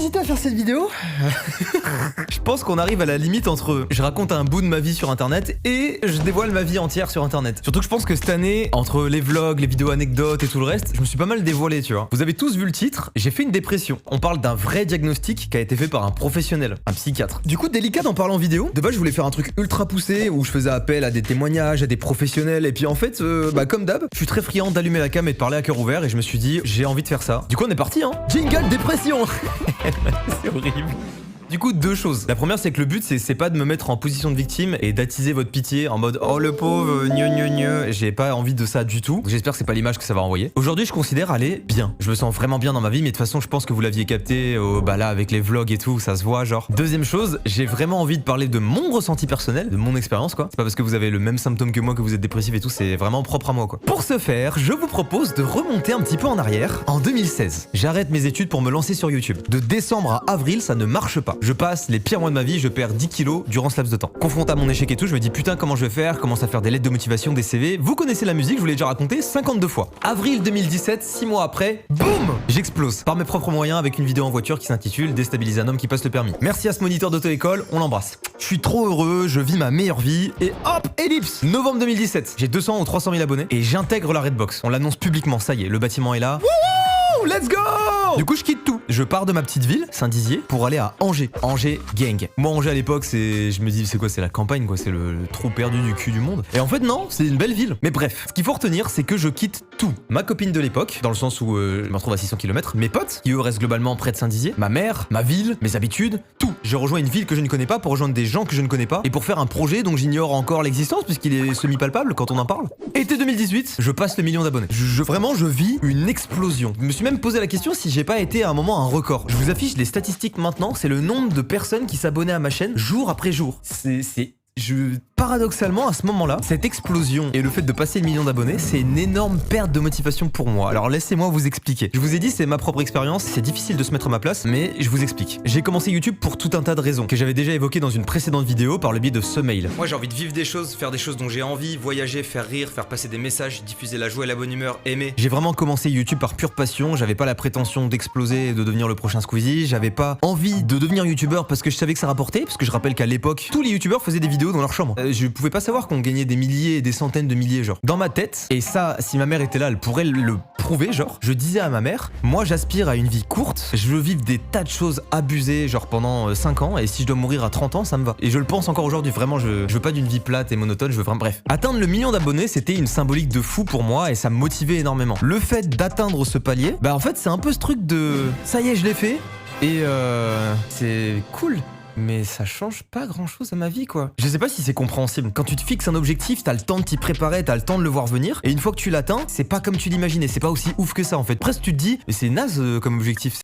hésité à faire cette vidéo. Je pense qu'on arrive à la limite entre je raconte un bout de ma vie sur internet et je dévoile ma vie entière sur internet. Surtout que je pense que cette année, entre les vlogs, les vidéos anecdotes et tout le reste, je me suis pas mal dévoilé, tu vois. Vous avez tous vu le titre, j'ai fait une dépression. On parle d'un vrai diagnostic qui a été fait par un professionnel, un psychiatre. Du coup, délicat d'en parler en vidéo. De base, je voulais faire un truc ultra poussé où je faisais appel à des témoignages, à des professionnels. Et puis en fait, comme d'hab, je suis très friand d'allumer la cam et de parler à cœur ouvert. Et je me suis dit, j'ai envie de faire ça. Du coup, on est parti, hein. Jingle dépression. C'est horrible. Du coup, deux choses. La première, c'est que le but, c'est pas de me mettre en position de victime et d'attiser votre pitié en mode oh le pauvre, gneu. J'ai pas envie de ça du tout. J'espère que c'est pas l'image que ça va envoyer. Aujourd'hui, je considère aller bien. Je me sens vraiment bien dans ma vie, mais de toute façon, je pense que vous l'aviez capté, là, avec les vlogs et tout, ça se voit, genre. Deuxième chose, j'ai vraiment envie de parler de mon ressenti personnel, de mon expérience, quoi. C'est pas parce que vous avez le même symptôme que moi que vous êtes dépressif et tout, c'est vraiment propre à moi, quoi. Pour ce faire, je vous propose de remonter un petit peu en arrière. En 2016, j'arrête mes études pour me lancer sur YouTube. De décembre à avril, ça ne marche pas. Je passe les pires mois de ma vie, je perds 10 kilos durant ce laps de temps. Confronté à mon échec et tout, je me dis putain comment je vais faire, commence à faire des lettres de motivation, des CV. Vous connaissez la musique, je vous l'ai déjà raconté 52 fois. Avril 2017, 6 mois après, boum, j'explose. Par mes propres moyens avec une vidéo en voiture qui s'intitule Déstabiliser un homme qui passe le permis. Merci à ce moniteur d'auto-école, on l'embrasse. Je suis trop heureux, je vis ma meilleure vie et hop, ellipse. Novembre 2017, j'ai 200 ou 300 000 abonnés et j'intègre la Redbox. On l'annonce publiquement, ça y est, le bâtiment est là. Wouhou, let's go! Du coup, je quitte tout. Je pars de ma petite ville, Saint-Dizier, pour aller à Angers. Angers gang. Moi, Angers à l'époque, je me dis, c'est quoi? C'est la campagne, quoi. C'est le trou perdu du cul du monde. Et en fait, non, c'est une belle ville. Mais bref, ce qu'il faut retenir, c'est que je quitte tout. Ma copine de l'époque, dans le sens où je me retrouve à 600 km, mes potes, qui eux restent globalement près de Saint-Dizier, ma mère, ma ville, mes habitudes, tout. Je rejoins une ville que je ne connais pas pour rejoindre des gens que je ne connais pas et pour faire un projet dont j'ignore encore l'existence puisqu'il est semi-palpable quand on en parle. Été 2018, je passe le million d'abonnés. Vraiment, je vis une explosion. Je me suis même posé la question si j'ai pas été à un moment un record. Je vous affiche les statistiques maintenant, c'est le nombre de personnes qui s'abonnaient à ma chaîne jour après jour. Paradoxalement, à ce moment-là, cette explosion et le fait de passer le million d'abonnés, c'est une énorme perte de motivation pour moi. Alors laissez-moi vous expliquer. Je vous ai dit, c'est ma propre expérience, c'est difficile de se mettre à ma place, mais je vous explique. J'ai commencé YouTube pour tout un tas de raisons, que j'avais déjà évoquées dans une précédente vidéo par le biais de ce mail. Moi, j'ai envie de vivre des choses, faire des choses dont j'ai envie, voyager, faire rire, faire passer des messages, diffuser la joie et la bonne humeur, aimer. J'ai vraiment commencé YouTube par pure passion, j'avais pas la prétention d'exploser et de devenir le prochain Squeezie, j'avais pas envie de devenir YouTubeur parce que je savais que ça rapportait, parce que je rappelle qu'à l'époque, tous les YouTubeurs faisaient des vidéos dans leur chambre. Je pouvais pas savoir qu'on gagnait des milliers et des centaines de milliers, genre. Dans ma tête, et ça, si ma mère était là, elle pourrait le prouver, genre, je disais à ma mère, moi j'aspire à une vie courte, je veux vivre des tas de choses abusées, genre pendant 5 ans, et si je dois mourir à 30 ans, ça me va. Et je le pense encore aujourd'hui, vraiment, je veux pas d'une vie plate et monotone, je veux vraiment, bref. Atteindre le million d'abonnés, c'était une symbolique de fou pour moi, et ça me motivait énormément. Le fait d'atteindre ce palier, en fait, c'est un peu ce truc de, ça y est, je l'ai fait, et c'est cool. Mais ça change pas grand chose à ma vie, quoi. Je sais pas si c'est compréhensible. Quand tu te fixes un objectif, t'as le temps de t'y préparer, t'as le temps de le voir venir. Et une fois que tu l'atteins, c'est pas comme tu l'imaginais. C'est pas aussi ouf que ça, en fait. Presque tu te dis, mais c'est naze comme objectif.